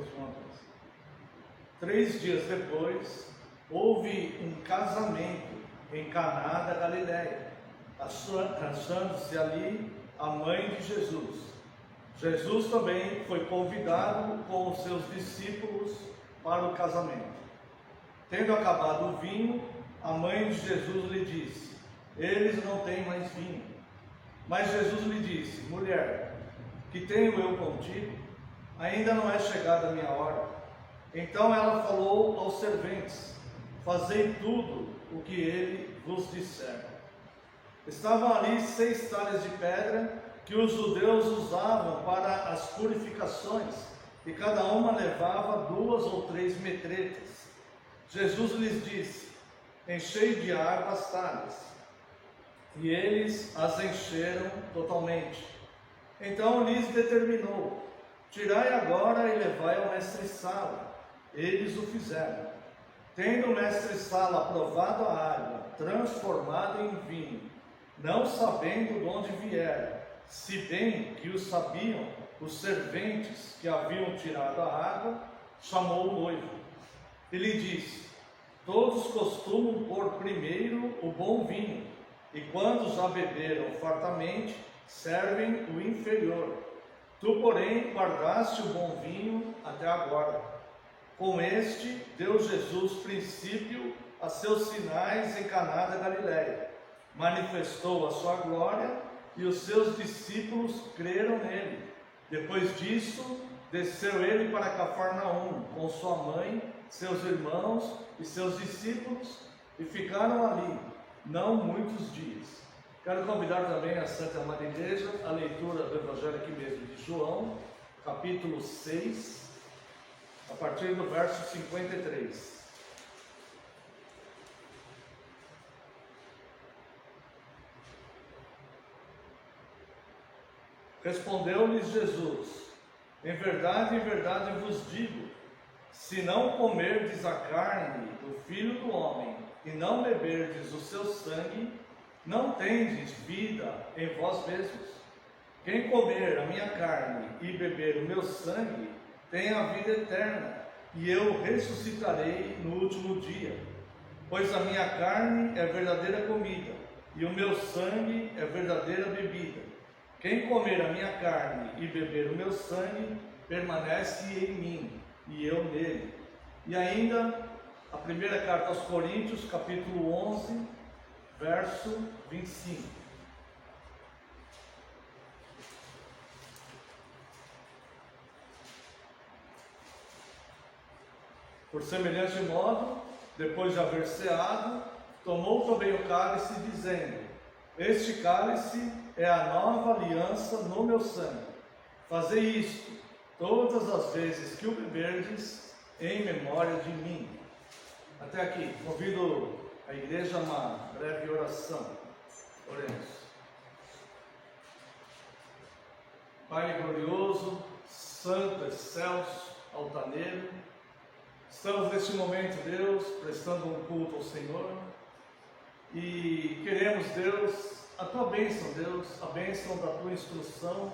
vez. 3 dias depois, houve um casamento em Caná da Galileia, achando-se ali a mãe de Jesus. Jesus também foi convidado com os seus discípulos para o casamento. Tendo acabado o vinho, a mãe de Jesus lhe disse: eles não têm mais vinho. Mas Jesus lhe disse: mulher, que tenho eu contigo? Ainda não é chegada a minha hora. Então ela falou aos serventes: fazei tudo o que ele vos disser. Estavam ali 6 talhas de pedra que os judeus usavam para as purificações, e cada uma levava 2 ou 3 metretas. Jesus lhes disse: enchei de água as talhas. E eles as encheram totalmente. Então lhes determinou: tirai agora e levai ao mestre-sala. Eles o fizeram. Tendo o mestre-sala aprovado a água, transformada em vinho, não sabendo de onde viera, se bem que o sabiam os serventes que haviam tirado a água, chamou o noivo. E lhe disse: todos costumam pôr primeiro o bom vinho, e quando já beberam fartamente, servem o inferior. Tu, porém, guardaste o bom vinho até agora. Com este, deu Jesus princípio a seus sinais em Caná da Galileia. Manifestou a sua glória, e os seus discípulos creram nele. Depois disso, desceu ele para Cafarnaum, com sua mãe, seus irmãos e seus discípulos, e ficaram ali não muitos dias. Quero convidar também a Santa Amada Igreja a leitura do Evangelho aqui mesmo de João, capítulo 6, a partir do verso 53. Respondeu-lhes Jesus: em verdade vos digo, se não comerdes a carne do Filho do Homem e não beberdes o seu sangue, não tendes vida em vós mesmos. Quem comer a minha carne e beber o meu sangue tem a vida eterna, e eu ressuscitarei no último dia. Pois a minha carne é verdadeira comida, e o meu sangue é verdadeira bebida. Quem comer a minha carne e beber o meu sangue, permanece em mim, e eu nele. E ainda, a primeira carta aos Coríntios, capítulo 11, verso 25. Por semelhante modo, depois de haver ceado, tomou também o cálice, dizendo: este cálice é a nova aliança no meu sangue. Fazei isto todas as vezes que o beberdes, em memória de mim. Até aqui, convido a igreja a uma breve oração. Oremos. Pai glorioso, santo, excelso, altaneiro, estamos neste momento, Deus, prestando um culto ao Senhor, e queremos, Deus, a Tua bênção, Deus, a bênção da Tua instrução,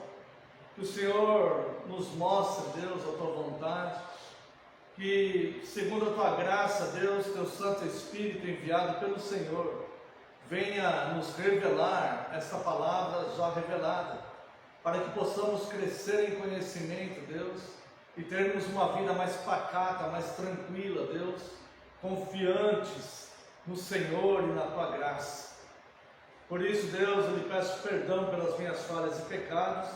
que o Senhor nos mostre, Deus, a Tua vontade, que, segundo a Tua graça, Deus, Teu Santo Espírito enviado pelo Senhor, venha nos revelar esta palavra já revelada, para que possamos crescer em conhecimento, Deus, e termos uma vida mais pacata, mais tranquila, Deus, confiantes no Senhor e na Tua graça. Por isso, Deus, eu lhe peço perdão pelas minhas falhas e pecados,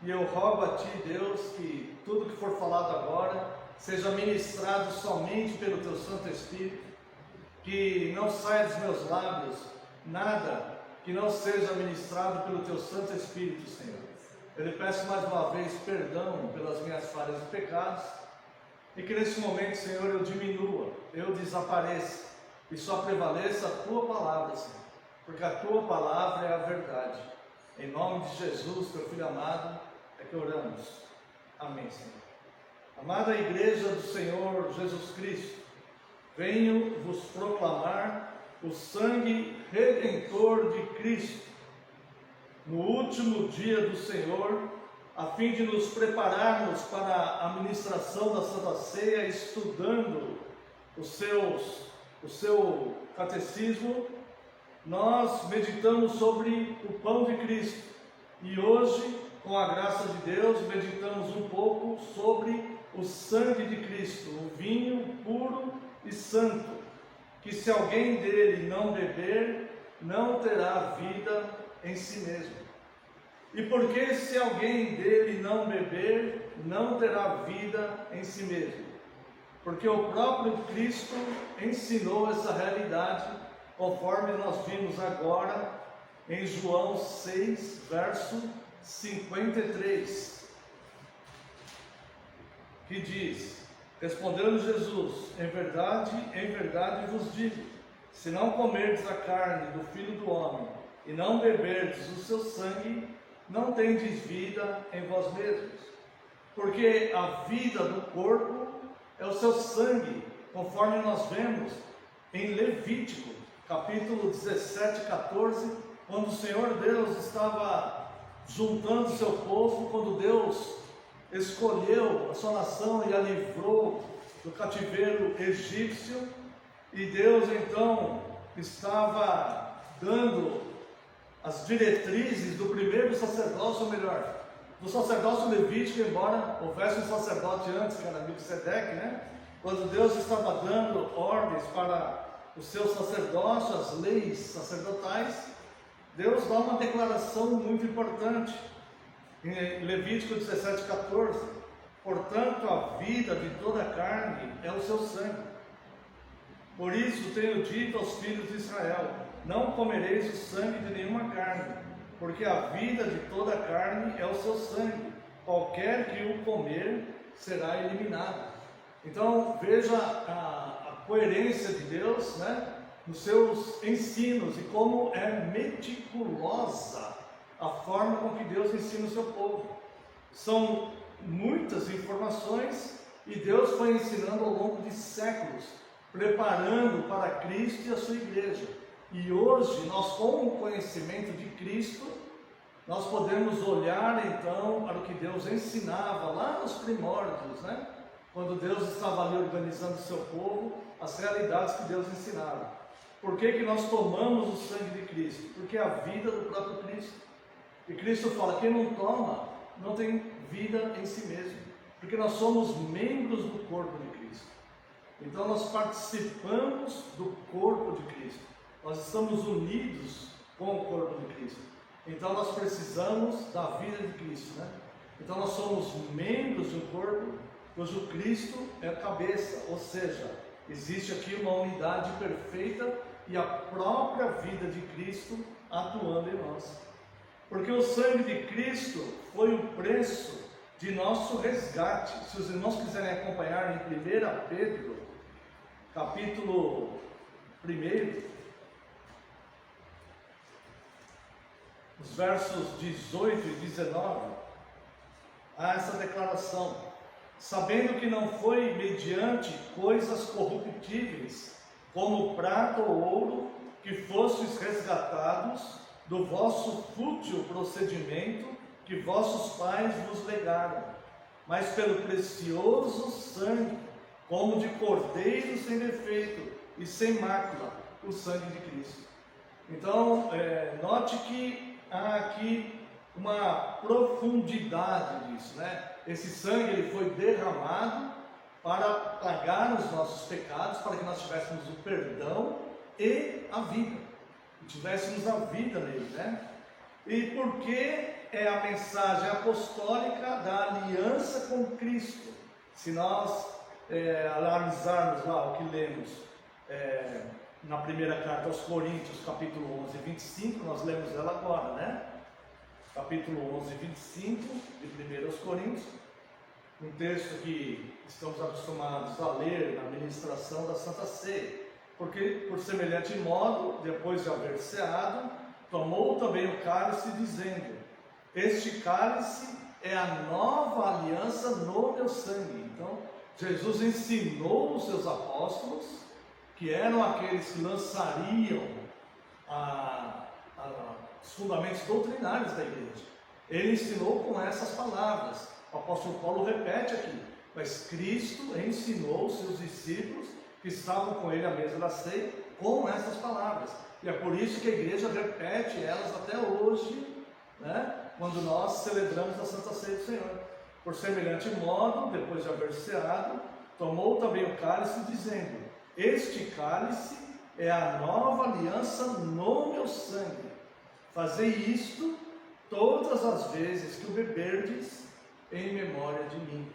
e eu rogo a Ti, Deus, que tudo que for falado agora seja ministrado somente pelo Teu Santo Espírito, que não saia dos meus lábios nada que não seja ministrado pelo Teu Santo Espírito, Senhor. Eu lhe peço mais uma vez perdão pelas minhas falhas e pecados, e que nesse momento, Senhor, eu diminua, eu desapareça, e só prevaleça a Tua palavra, Senhor, porque a Tua palavra é a verdade. Em nome de Jesus, Teu Filho amado, é que oramos. Amém, Senhor. Amada Igreja do Senhor Jesus Cristo, venho vos proclamar o sangue redentor de Cristo. No último dia do Senhor, a fim de nos prepararmos para a ministração da Santa Ceia, estudando o seu catecismo, nós meditamos sobre o pão de Cristo. E hoje, com a graça de Deus, meditamos um pouco sobre o sangue de Cristo, o vinho puro e santo, que se alguém dele não beber, não terá vida em si mesmo. E por que se alguém dele não beber, não terá vida em si mesmo? Porque o próprio Cristo ensinou essa realidade, conforme nós vimos agora em João 6, verso 53, que diz: respondendo Jesus, em verdade vos digo, se não comerdes a carne do Filho do Homem e não beberdes o seu sangue, não tendes vida em vós mesmos. Porque a vida do corpo é o seu sangue, conforme nós vemos em Levítico, capítulo 17, 14, quando o Senhor Deus estava juntando o seu povo, quando Deus escolheu a sua nação e a livrou do cativeiro egípcio, e Deus então estava dando as diretrizes do primeiro sacerdócio, ou melhor, do sacerdócio levítico, embora houvesse um sacerdote antes, que era Melquisedeque, né? Quando Deus estava dando ordens para o seu sacerdócio, as leis sacerdotais, Deus dá uma declaração muito importante em Levítico 17, 14: portanto, a vida de toda a carne é o seu sangue. Por isso tenho dito aos filhos de Israel: não comereis o sangue de nenhuma carne, porque a vida de toda a carne é o seu sangue. Qualquer que o comer será eliminado. Então veja a coerência de Deus, né, nos seus ensinos, e como é meticulosa a forma com que Deus ensina o seu povo. São muitas informações e Deus foi ensinando ao longo de séculos, preparando para Cristo e a sua igreja. E hoje, nós, com o conhecimento de Cristo, nós podemos olhar então para o que Deus ensinava lá nos primórdios, né? Quando Deus estava ali organizando o seu povo, as realidades que Deus ensinava. Por que nós tomamos o sangue de Cristo? Porque é a vida do próprio Cristo. E Cristo fala: quem não toma, não tem vida em si mesmo. Porque nós somos membros do corpo de Cristo. Então nós participamos do corpo de Cristo. Nós estamos unidos com o corpo de Cristo. Então nós precisamos da vida de Cristo, né? Então nós somos membros de um corpo cujo Cristo é a cabeça, ou seja, existe aqui uma unidade perfeita e a própria vida de Cristo atuando em nós. Porque o sangue de Cristo foi o preço de nosso resgate. Se os irmãos quiserem acompanhar em 1 Pedro, capítulo 1, os versos 18 e 19, há essa declaração: sabendo que não foi mediante coisas corruptíveis, como prata ou ouro, que fostes resgatados do vosso fútil procedimento que vossos pais vos legaram, mas pelo precioso sangue, como de cordeiro sem defeito e sem mácula, o sangue de Cristo. Então, note que há aqui uma profundidade disso, né? Esse sangue ele foi derramado para pagar os nossos pecados, para que nós tivéssemos o perdão e a vida, e tivéssemos a vida nele, né? E porque é a mensagem apostólica da aliança com Cristo. Se nós analisarmos lá o que lemos na primeira carta aos Coríntios, capítulo 11, 25, nós lemos ela agora, né? Capítulo 11, 25 de 1 aos Coríntios, um texto que estamos acostumados a ler na ministração da Santa Ceia. Porque, por semelhante modo, depois de haver ceado, tomou também o cálice, dizendo: este cálice é a nova aliança no meu sangue. Então, Jesus ensinou os seus apóstolos, que eram aqueles que lançariam os fundamentos doutrinários da igreja. Ele ensinou com essas palavras. O apóstolo Paulo repete aqui, mas Cristo ensinou os seus discípulos que estavam com ele à mesa da ceia com essas palavras. E é por isso que a igreja repete elas até hoje, né? Quando nós celebramos a Santa Ceia do Senhor. Por semelhante modo, depois de haver ceado, tomou também o cálice, dizendo: este cálice é a nova aliança no meu sangue. Fazei isto todas as vezes que o beberdes, em memória de mim.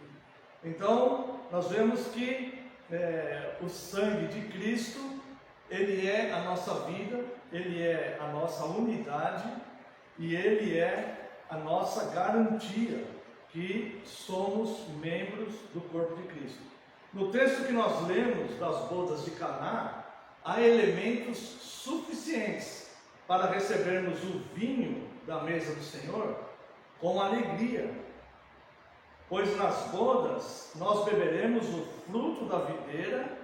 Então, nós vemos que o sangue de Cristo, ele é a nossa vida, ele é a nossa unidade e ele é a nossa garantia que somos membros do corpo de Cristo. No texto que nós lemos das bodas de Caná, há elementos suficientes para recebermos o vinho da mesa do Senhor com alegria, pois nas bodas nós beberemos o fruto da videira,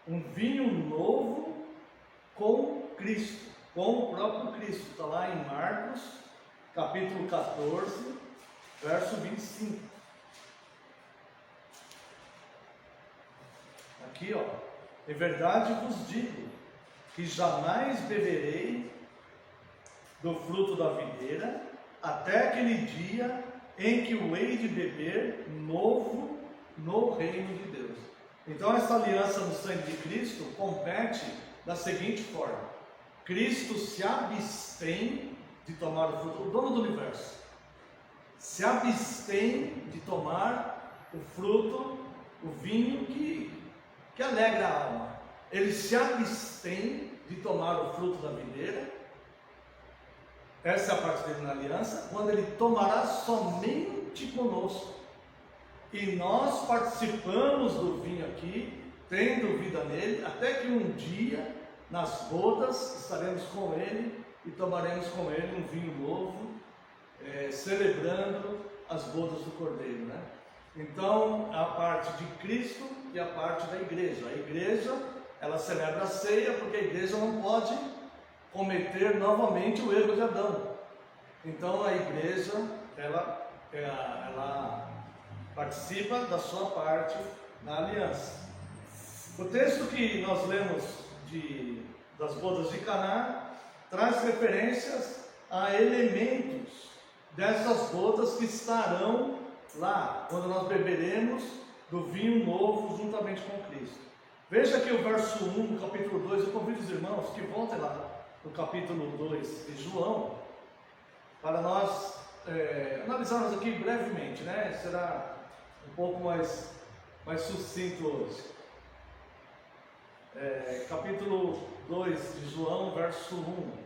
um vinho novo com Cristo, com o próprio Cristo. Está lá em Marcos, capítulo 14, verso 25. Aqui, ó: em verdade vos digo que jamais beberei do fruto da videira até aquele dia em que o hei de beber novo no reino de Deus. Então essa aliança no sangue de Cristo compete da seguinte forma: Cristo se abstém de tomar o fruto, o dono do universo se abstém de tomar o fruto, o vinho que alegra a alma. Ele se abstém de tomar o fruto da videira. Essa é a parte dele na aliança, quando ele tomará somente conosco. E nós participamos do vinho aqui, tendo vida nele, até que um dia, nas bodas, estaremos com ele e tomaremos com ele um vinho novo, celebrando as bodas do Cordeiro, né? Então, a parte de Cristo e a parte da igreja. A igreja, ela celebra a ceia, porque a igreja não pode cometer novamente o erro de Adão. Então a igreja, ela participa da sua parte na aliança. O texto que nós lemos das bodas de Caná traz referências a elementos dessas bodas que estarão lá, quando nós beberemos do vinho novo juntamente com Cristo. Veja aqui o verso 1 do capítulo 2, eu convido os irmãos que voltem lá no capítulo 2 de João, para nós analisarmos aqui brevemente, né? Será um pouco mais sucinto hoje. Capítulo 2 de João, verso 1.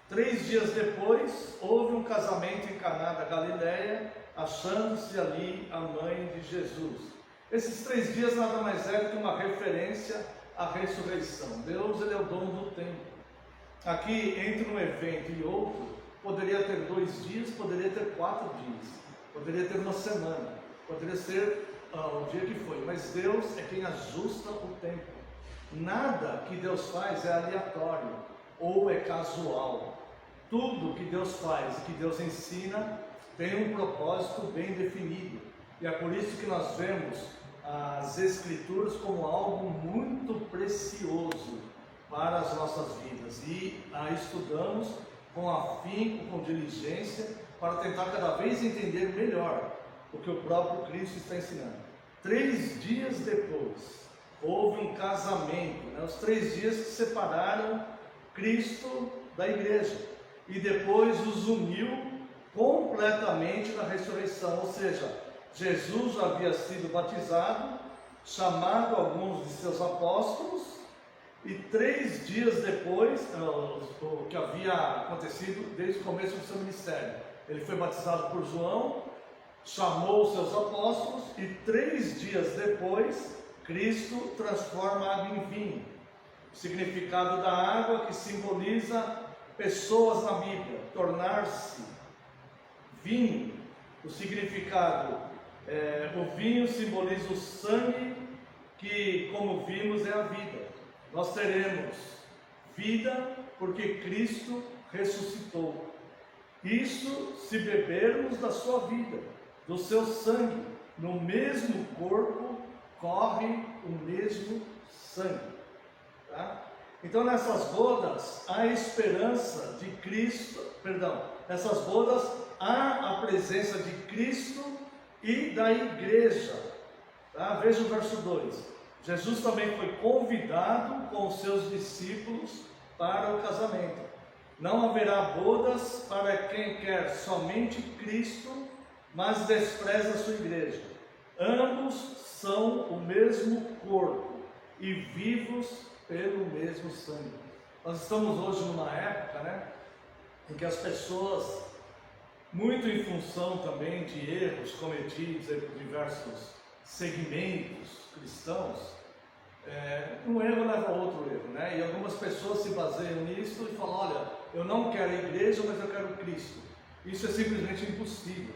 3 dias depois, houve um casamento em Caná da Galileia, achando-se ali a mãe de Jesus. Esses 3 dias nada mais é do que uma referência à ressurreição. Deus, ele é o dono do tempo. Aqui, entre um evento e outro, poderia ter 2 dias, poderia ter 4 dias, poderia ter uma semana, poderia ser o dia que foi, mas Deus é quem ajusta o tempo. Nada que Deus faz é aleatório ou é casual. Tudo que Deus faz e que Deus ensina tem um propósito bem definido. E é por isso que nós vemos as Escrituras como algo muito precioso para as nossas vidas. E a estudamos com afinco, com diligência, para tentar cada vez entender melhor o que o próprio Cristo está ensinando. 3 dias depois, houve um casamento, né? Os 3 dias que separaram Cristo da igreja, e depois os uniu completamente na ressurreição. Ou seja, Jesus já havia sido batizado, chamado alguns de seus apóstolos, e 3 dias depois, o que havia acontecido desde o começo do seu ministério, ele foi batizado por João, chamou os seus apóstolos, e 3 dias depois, Cristo transforma a água em vinho. O significado da água, que simboliza pessoas na Bíblia, tornar-se vinho. O significado, o vinho simboliza o sangue, que, como vimos, é a vida. Nós teremos vida porque Cristo ressuscitou. Isso se bebermos da sua vida, do seu sangue. No mesmo corpo corre o mesmo sangue. Tá? Então nessas bodas há esperança de Cristo, nessas bodas há a presença de Cristo e da igreja. Tá? Veja o verso 2. Jesus também foi convidado com os seus discípulos para o casamento. Não haverá bodas para quem quer somente Cristo, mas despreza a sua igreja. Ambos são o mesmo corpo e vivos pelo mesmo sangue. Nós estamos hoje numa época, em que as pessoas, muito em função também de erros cometidos por diversos segmentos cristãos, um erro leva a outro erro, E algumas pessoas se baseiam nisso e falam: olha, eu não quero a igreja, mas eu quero Cristo. Isso é simplesmente impossível,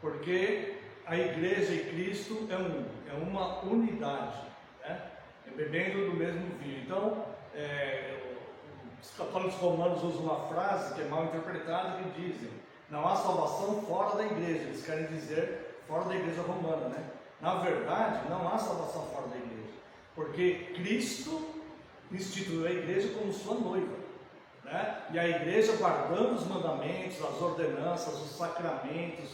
porque a igreja e Cristo é uma unidade, bebendo do mesmo vinho. Então, os católicos romanos usam uma frase que é mal interpretada, que dizem: não há salvação fora da igreja. Eles querem dizer fora da igreja romana, Na verdade, não há salvação fora da igreja, porque Cristo instituiu a igreja como sua noiva, E a igreja, guardando os mandamentos, as ordenanças, os sacramentos,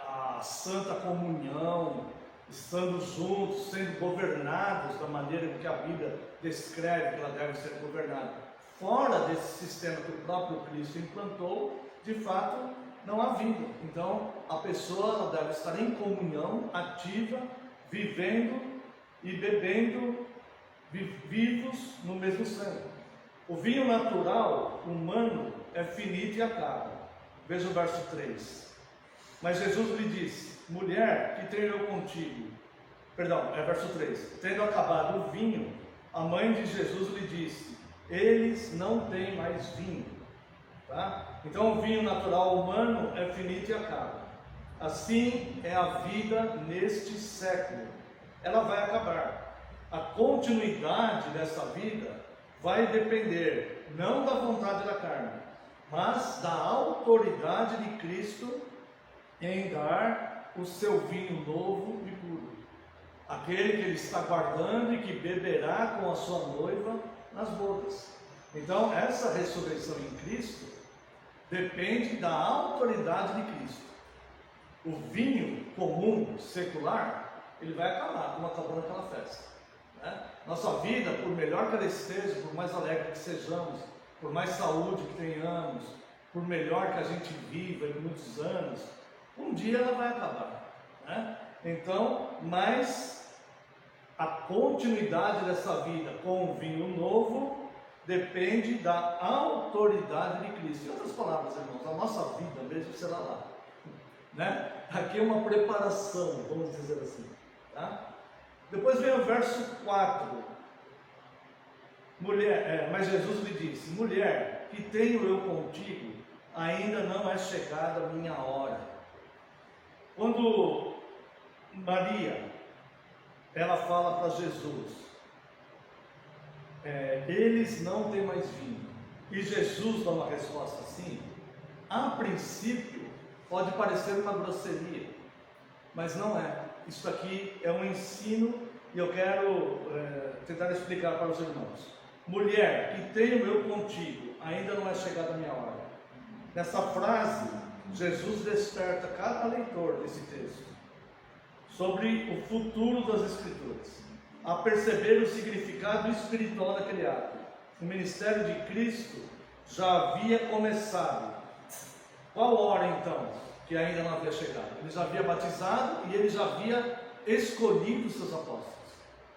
a santa comunhão, estando juntos, sendo governados da maneira que a Bíblia descreve que ela deve ser governada, fora desse sistema que o próprio Cristo implantou, de fato não há vida. Então a pessoa ela deve estar em comunhão ativa, vivendo e bebendo, vivos no mesmo sangue. O vinho natural humano é finito e acaba. Veja o verso 3. Mas Jesus lhe disse: mulher, que tenho eu contigo? Verso 3. Tendo acabado o vinho, a mãe de Jesus lhe disse: eles não têm mais vinho. Então o vinho natural humano é finito e acaba. Assim é a vida neste século. Ela vai acabar. A continuidade dessa vida vai depender não da vontade da carne, mas da autoridade de Cristo em dar o seu vinho novo e puro, aquele que ele está guardando e que beberá com a sua noiva nas bodas. Então essa ressurreição em Cristo depende da autoridade de Cristo. O vinho comum, secular, ele vai acabar, como acabou naquela festa, Nossa vida, por melhor que ela esteja, por mais alegre que sejamos, por mais saúde que tenhamos, por melhor que a gente viva em muitos anos, um dia ela vai acabar, Então, mas a continuidade dessa vida com o vinho novo depende da autoridade de Cristo. Em outras palavras, irmãos, a nossa vida mesmo será lá, Aqui é uma preparação, vamos dizer assim, Depois vem o verso 4. Mas Jesus lhe disse: mulher, que tenho eu contigo, ainda não é chegada a minha hora. Quando Maria, ela fala para Jesus, eles não têm mais vinho, e Jesus dá uma resposta assim, a princípio pode parecer uma grosseria, mas não é. Isso aqui é um ensino e eu quero tentar explicar para os irmãos. Mulher, que tenho eu contigo, ainda não é chegada a minha hora. Nessa frase, Jesus desperta cada leitor desse texto sobre o futuro das Escrituras, a perceber o significado espiritual daquele ato. O ministério de Cristo já havia começado. Qual hora então que ainda não havia chegado? Ele já havia batizado e ele já havia escolhido os seus apóstolos.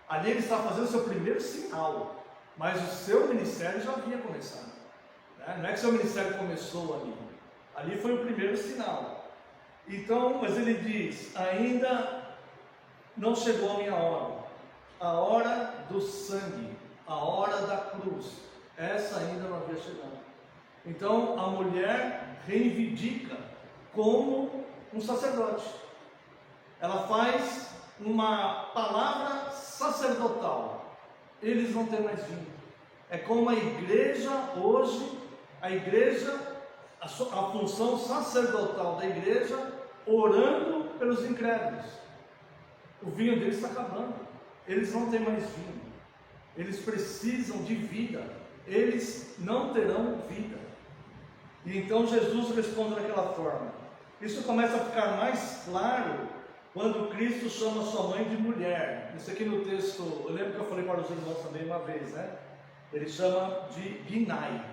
Ali ele está fazendo o seu primeiro sinal, mas o seu ministério já havia começado, Não é que seu ministério começou ali. Ali foi o primeiro sinal. Então, mas ele diz: ainda não chegou a minha hora, a hora do sangue, a hora da cruz, essa ainda não havia chegado. Então a mulher reivindica como um sacerdote, ela faz uma palavra sacerdotal: eles não têm mais vinho. É como a igreja hoje, a igreja a função sacerdotal da igreja, orando pelos incrédulos. O vinho deles está acabando, eles não têm mais vinho, eles precisam de vida, eles não terão vida. E então Jesus responde daquela forma. Isso começa a ficar mais claro quando Cristo chama sua mãe de mulher. Isso aqui no texto, eu lembro que eu falei para os irmãos também uma vez, né? Ele chama de Ginai.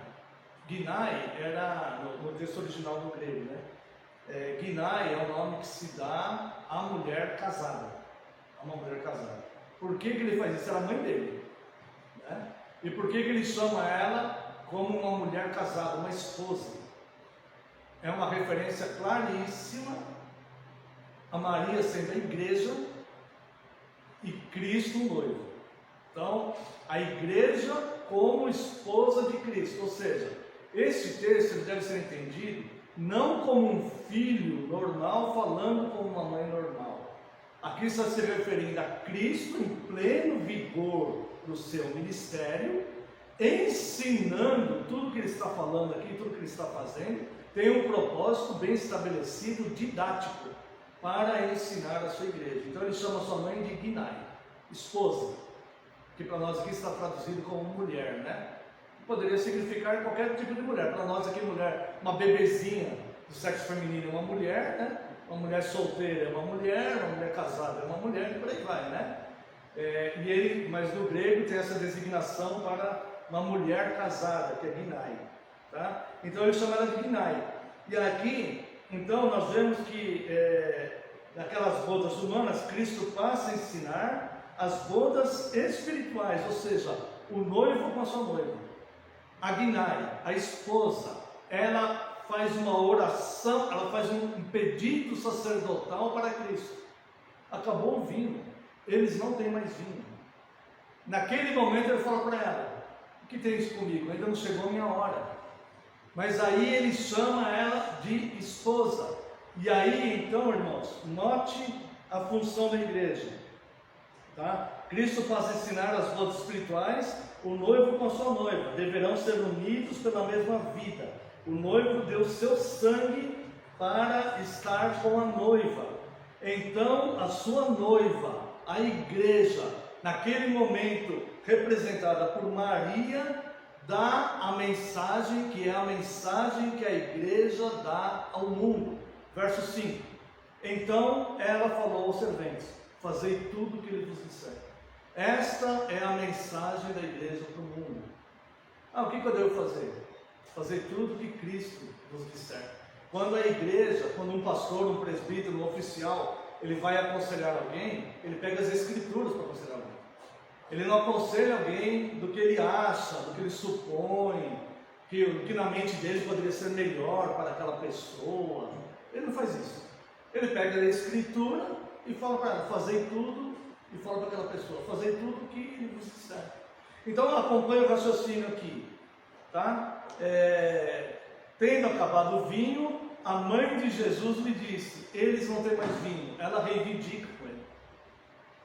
Ginai era, no texto original do grego, né? Ginai é o nome que se dá à mulher casada. A uma mulher casada. Por que ele faz isso? Era a mãe dele, né? E por que ele chama ela como uma mulher casada, uma esposa? É uma referência claríssima a Maria sendo a igreja e Cristo o noivo. Então, a igreja como esposa de Cristo. Ou seja, esse texto deve ser entendido não como um filho normal falando com uma mãe normal. Aqui está se referindo a Cristo em pleno vigor do seu ministério, ensinando tudo que ele está falando aqui, tudo que ele está fazendo, tem um propósito bem estabelecido, didático, para ensinar a sua igreja. Então ele chama sua mãe de Ginai, esposa, que para nós aqui está traduzido como mulher, né? Poderia significar qualquer tipo de mulher. Para nós aqui, mulher, uma bebezinha do sexo feminino é uma mulher, né? Uma mulher solteira é uma mulher casada é uma mulher, e por aí vai, né? Mas no grego tem essa designação para uma mulher casada, que é Ginai, tá? Então ele chama ela de Ginai. E aqui, então, nós vemos que naquelas bodas humanas, Cristo passa a ensinar as bodas espirituais, ou seja, o noivo com a sua noiva. A Ginai, a esposa, ela faz uma oração, ela faz um pedido sacerdotal para Cristo. Acabou o vinho, eles não têm mais vinho. Naquele momento ele fala para ela: o que tens comigo? Ainda não chegou a minha hora. Mas aí ele chama ela de esposa. E aí então, irmãos, note a função da igreja, tá? Cristo passa a ensinar as bodas espirituais. O noivo com a sua noiva deverão ser unidos pela mesma vida. O noivo deu seu sangue para estar com a noiva. Então a sua noiva, a igreja, naquele momento representada por Maria, dá a mensagem que é a mensagem que a igreja dá ao mundo. Verso 5. Então ela falou aos serventes: fazei tudo o que ele vos disser. Esta é a mensagem da igreja para o mundo. O que eu devo fazer? Fazer tudo o que Cristo vos disser. Quando a igreja, quando um pastor, um presbítero, um oficial, ele vai aconselhar alguém, ele pega as escrituras para aconselhar alguém. Ele não aconselha alguém do que ele acha, do que ele supõe, que na mente dele poderia ser melhor para aquela pessoa. Ele não faz isso. Ele pega a escritura e fala para ela: fazei tudo, e fala para aquela pessoa: fazei tudo o que ele vos disser. Então acompanha o raciocínio aqui, tá? Tendo acabado o vinho, a mãe de Jesus lhe disse: eles não têm mais vinho. Ela reivindica com ele.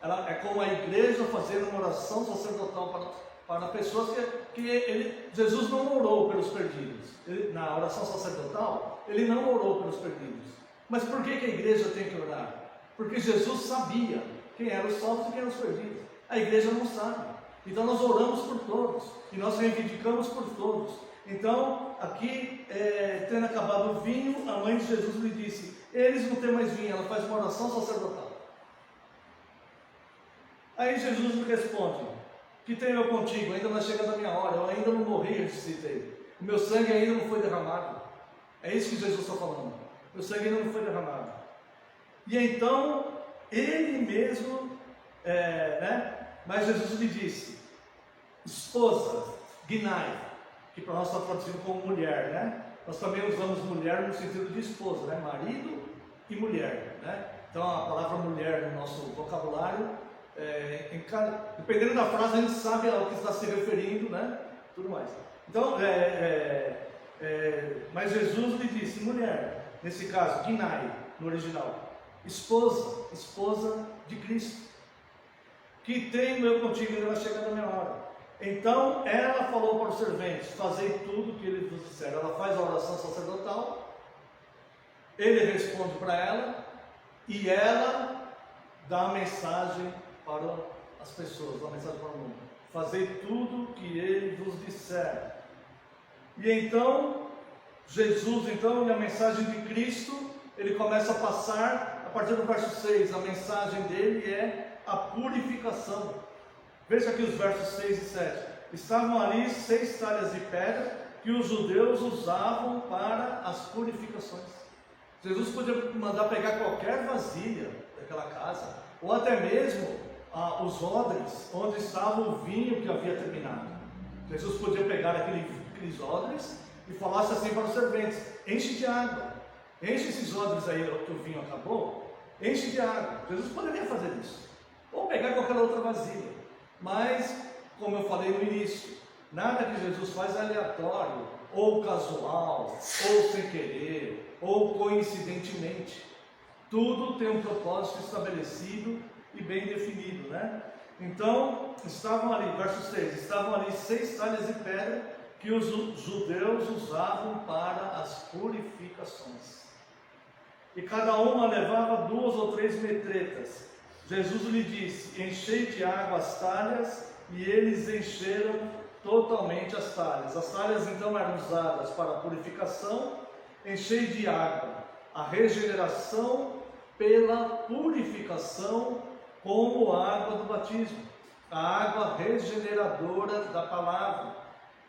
Ela é como a igreja fazendo uma oração sacerdotal para pessoas que Jesus não orou pelos perdidos. Na oração sacerdotal, ele não orou pelos perdidos. Mas por que a igreja tem que orar? Porque Jesus sabia quem eram os salvos e quem eram os perdidos. A igreja não sabe. Então nós oramos por todos e nós reivindicamos por todos. Então, aqui, tendo acabado o vinho, a mãe de Jesus lhe disse: eles não têm mais vinho. Ela faz uma oração sacerdotal. Aí Jesus lhe responde: que tenho eu contigo? Ainda não é chegada a minha hora, eu ainda não morri, ressuscitei. O meu sangue ainda não foi derramado. É isso que Jesus está falando. Meu sangue ainda não foi derramado. E então, ele mesmo, mas Jesus lhe disse: esposa, Ginai, que para nós está traduzido como mulher, né? Nós também usamos mulher no sentido de esposa, né? Marido e mulher, né? Então a palavra mulher no nosso vocabulário, dependendo da frase, a gente sabe ao que está se referindo, né? Tudo mais. Então, mas Jesus lhe disse: mulher, nesse caso, Ginai, no original, esposa de Cristo, que tenho eu contigo, ainda vai chegar na minha hora. Então ela falou para os serventes: fazei tudo o que ele vos disser. Ela faz a oração sacerdotal, ele responde para ela, e ela dá a mensagem para as pessoas, dá a mensagem para o mundo: fazei tudo o que ele vos disser. E então, Jesus, então, e a mensagem de Cristo, ele começa a passar, a partir do verso 6, a mensagem dele é a purificação. Veja aqui os versos 6 e 7. Estavam ali 6 talhas de pedra que os judeus usavam para as purificações. Jesus podia mandar pegar qualquer vasilha daquela casa, ou até mesmo os odres onde estava o vinho que havia terminado. Jesus podia pegar aqueles odres e falasse assim para os serventes: enche de água, enche esses odres aí que o vinho acabou, enche de água. Jesus poderia fazer isso, ou pegar qualquer outra vasilha, mas, como eu falei no início, nada que Jesus faz é aleatório, ou casual, ou sem querer, ou coincidentemente. Tudo tem um propósito estabelecido e bem definido, né? Então, estavam ali, verso 6, estavam ali 6 talhas de pedra que os judeus usavam para as purificações. E cada uma levava 2 ou 3 metretas. Jesus lhe disse: enchei de água as talhas, e eles encheram totalmente as talhas. As talhas então eram usadas para a purificação. Enchei de água a regeneração pela purificação, como a água do batismo, a água regeneradora da palavra.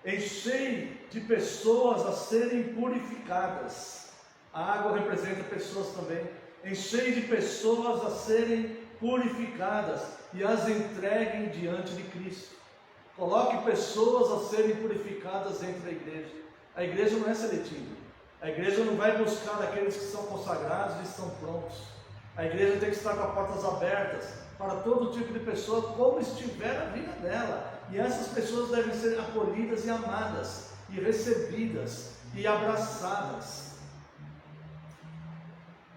Enchei de pessoas a serem purificadas. A água representa pessoas também. Enchei de pessoas a serem purificadas e as entreguem diante de Cristo. Coloque pessoas a serem purificadas dentro da igreja. A igreja não é seletiva. A igreja não vai buscar aqueles que são consagrados e estão prontos. A igreja tem que estar com as portas abertas para todo tipo de pessoa, como estiver a vida dela. E essas pessoas devem ser acolhidas e amadas, e recebidas, e abraçadas.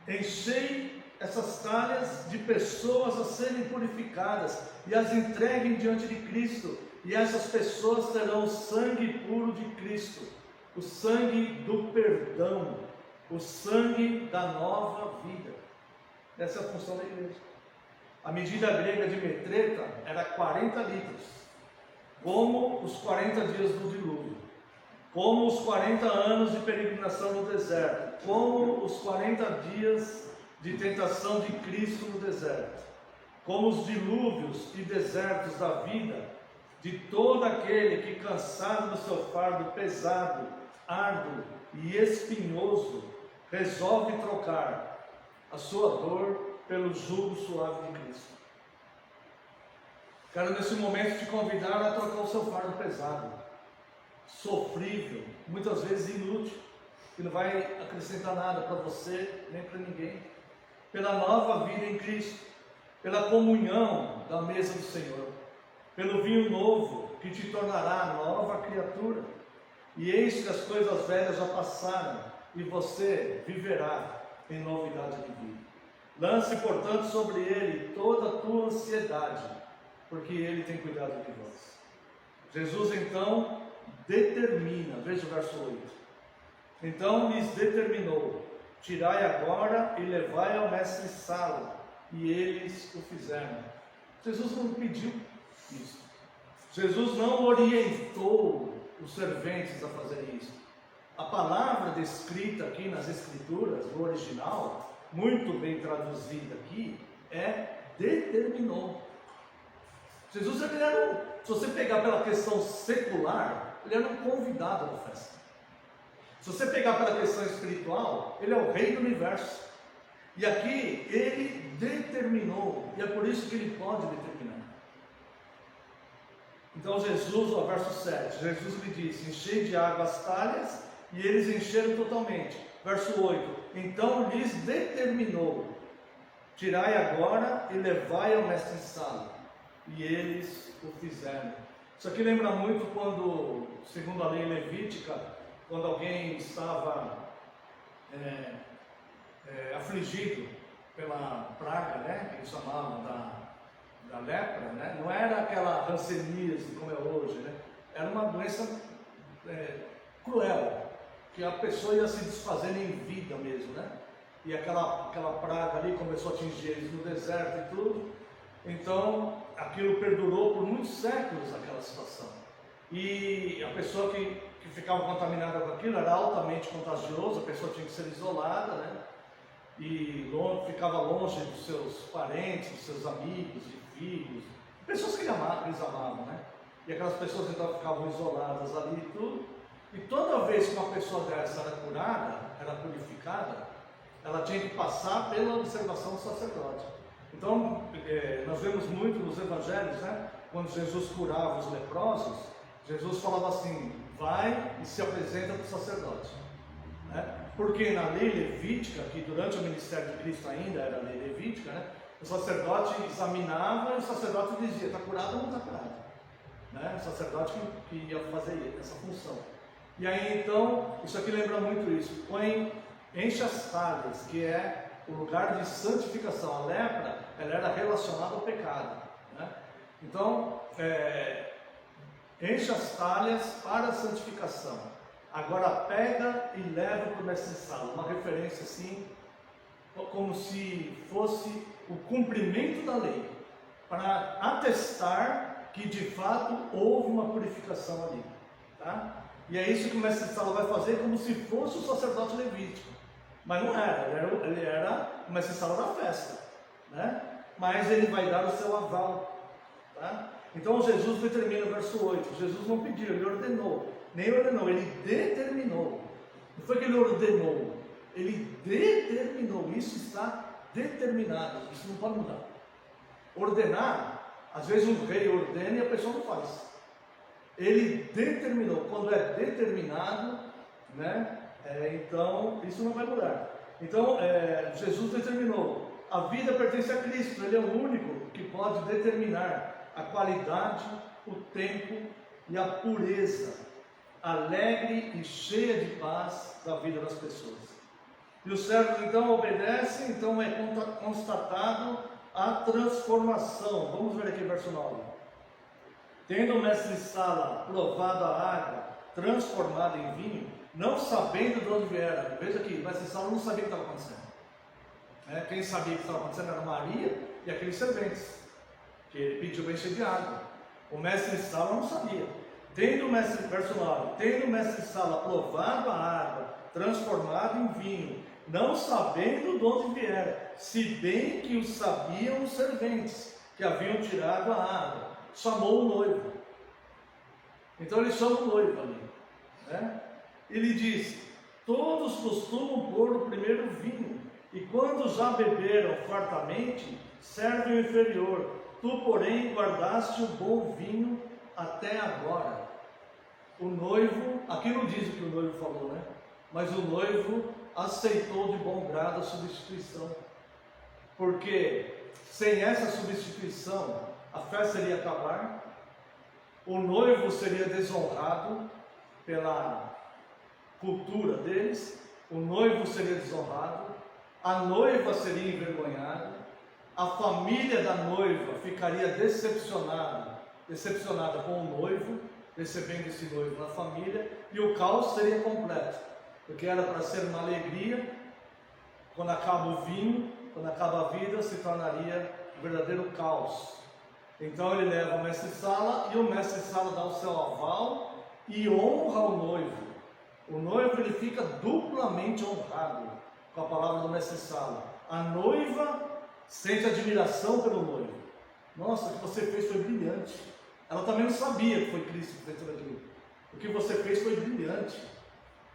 Enchei essas talhas de pessoas a serem purificadas, e as entreguem diante de Cristo. E essas pessoas terão o sangue puro de Cristo, o sangue do perdão, o sangue da nova vida. Essa é a função da igreja. A medida grega de metreta era 40 litros, como os 40 dias do dilúvio, como os 40 anos de peregrinação no deserto, como os 40 dias de tentação de Cristo no deserto, como os dilúvios e desertos da vida de todo aquele que, cansado do seu fardo pesado, árduo e espinhoso, resolve trocar a sua dor pelo jugo suave de Cristo. Quero nesse momento te convidar a trocar o seu fardo pesado, sofrível, muitas vezes inútil, que não vai acrescentar nada para você nem para ninguém, pela nova vida em Cristo, pela comunhão da mesa do Senhor, pelo vinho novo que te tornará nova criatura. E eis que as coisas velhas já passaram, e você viverá em novidade de vida. Lance, portanto, sobre ele toda a tua ansiedade, porque ele tem cuidado de vós. Jesus então determina, veja o verso 8. Então lhes determinou: tirai agora e levai ao mestre-sala. E eles o fizeram. Jesus não pediu isso. Jesus não orientou os serventes a fazerem isso. A palavra descrita aqui nas Escrituras, no original, muito bem traduzida aqui, é determinou. Jesus, ele era se você pegar pela questão secular, ele era um convidado da festa. Se você pegar pela questão espiritual, ele é o rei do universo. E aqui ele determinou, e é por isso que ele pode determinar. Então Jesus, ó, verso 7, Jesus lhe disse: enchei de água as talhas, e eles encheram totalmente. Verso 8, então lhes determinou: tirai agora e levai ao mestre-sala. E eles o fizeram. Isso aqui lembra muito quando, segundo a lei levítica, quando alguém estava afligido pela praga, né, que eles chamavam da lepra, né? Não era aquela hanseníase como é hoje, né? Era uma doença cruel, que a pessoa ia se desfazendo em vida mesmo, né? E aquela praga ali começou a atingir eles no deserto e tudo. Então, aquilo perdurou por muitos séculos, aquela situação. E a pessoa que ficava contaminada com aquilo era altamente contagioso, a pessoa tinha que ser isolada, né? E ficava longe dos seus parentes, dos seus amigos e filhos, pessoas que eles amavam, né? E aquelas pessoas então ficavam isoladas ali e tudo. E toda vez que uma pessoa dessa era curada, era purificada, ela tinha que passar pela observação do sacerdote. Então, nós vemos muito nos evangelhos, né? Quando Jesus curava os leprosos, Jesus falava assim: vai e se apresenta para o sacerdote, né? Porque na lei levítica, que durante o ministério de Cristo ainda era a lei levítica, né? O sacerdote examinava e o sacerdote dizia: está curado ou não está curado, né? O sacerdote que ia fazer essa função. E aí então, isso aqui lembra muito isso: enche as talhas, que é o lugar de santificação. A lepra, ela era relacionada ao pecado, né? Então, enche as talhas para a santificação. Agora pega e leva para o mestre-sala. Uma referência assim, como se fosse o cumprimento da lei, para atestar que de fato houve uma purificação ali, tá? E é isso que o mestre-sala vai fazer, como se fosse o sacerdote levítico. Mas não era, ele era o mestre-sala da festa, né? Mas ele vai dar o seu aval, tá? Então Jesus determina, verso 8, Jesus não pediu, ele ordenou, nem ordenou, ele determinou. Não foi que ele ordenou, ele determinou, isso está determinado, isso não pode mudar. Ordenar, às vezes um rei ordena e a pessoa não faz. Ele determinou, quando é determinado, né? Então isso não vai mudar. Então Jesus determinou, a vida pertence a Cristo, Ele é o único que pode determinar a qualidade, o tempo e a pureza alegre e cheia de paz da vida das pessoas. E os servos então obedecem, então é constatado a transformação. Vamos ver aqui o verso 9. Tendo o mestre-sala provado a água transformada em vinho, não sabendo de onde viera. Veja aqui, o mestre-sala não sabia o que estava acontecendo. Quem sabia o que estava acontecendo era Maria e aqueles serventes, que ele pediu para encher de água. O mestre-sala não sabia. Verso 9, tendo o mestre-sala provado a água transformada em vinho, não sabendo de onde viera, se bem que o sabiam os serventes que haviam tirado a água, chamou o noivo. Então ele chama o noivo ali, né? Ele diz: todos costumam pôr o primeiro vinho, e quando já beberam fartamente, servem o inferior. Tu, porém, guardaste o bom vinho até agora. O noivo, aqui não diz o que o noivo falou, né? Mas o noivo aceitou de bom grado a substituição, porque sem essa substituição a festa iria acabar, o noivo seria desonrado pela cultura deles, o noivo seria desonrado, a noiva seria envergonhada, a família da noiva ficaria decepcionada com o noivo, recebendo esse noivo na família, e o caos seria completo, porque era para ser uma alegria. Quando acaba o vinho, quando acaba a vida, se tornaria um verdadeiro caos. Então ele leva o mestre-sala, e o mestre-sala dá o seu aval e honra o noivo. O noivo, ele fica duplamente honrado com a palavra do mestre-sala. A noiva sente admiração pelo noivo. Nossa, o que você fez foi brilhante. Ela também não sabia que foi Cristo que fez tudo aquilo. O que você fez foi brilhante.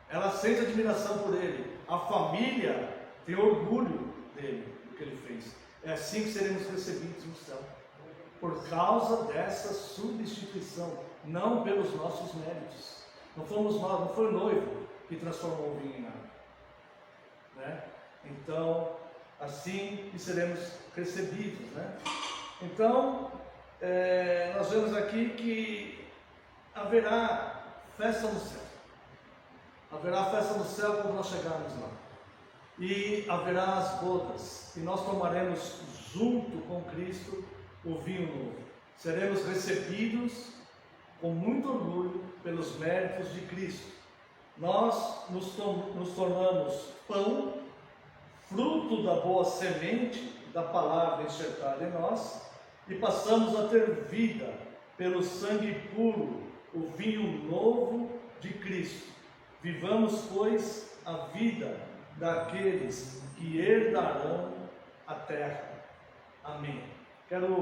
Ela sente admiração por ele. A família tem orgulho dele, do que ele fez. É assim que seremos recebidos no céu, por causa dessa substituição, não pelos nossos méritos. Não fomos nós, não foi o noivo que transformou o vinho em água, né? Então, assim que seremos recebidos, né? Então, nós vemos aqui que haverá festa no céu. Haverá festa no céu quando nós chegarmos lá. E haverá as bodas, e nós tomaremos junto com Cristo o vinho novo. Seremos recebidos com muito orgulho pelos méritos de Cristo. Nós nos tornamos pão, fruto da boa semente da palavra enxertada em nós, e passamos a ter vida pelo sangue puro, o vinho novo de Cristo. Vivamos, pois, a vida daqueles que herdarão a terra. Amém. Quero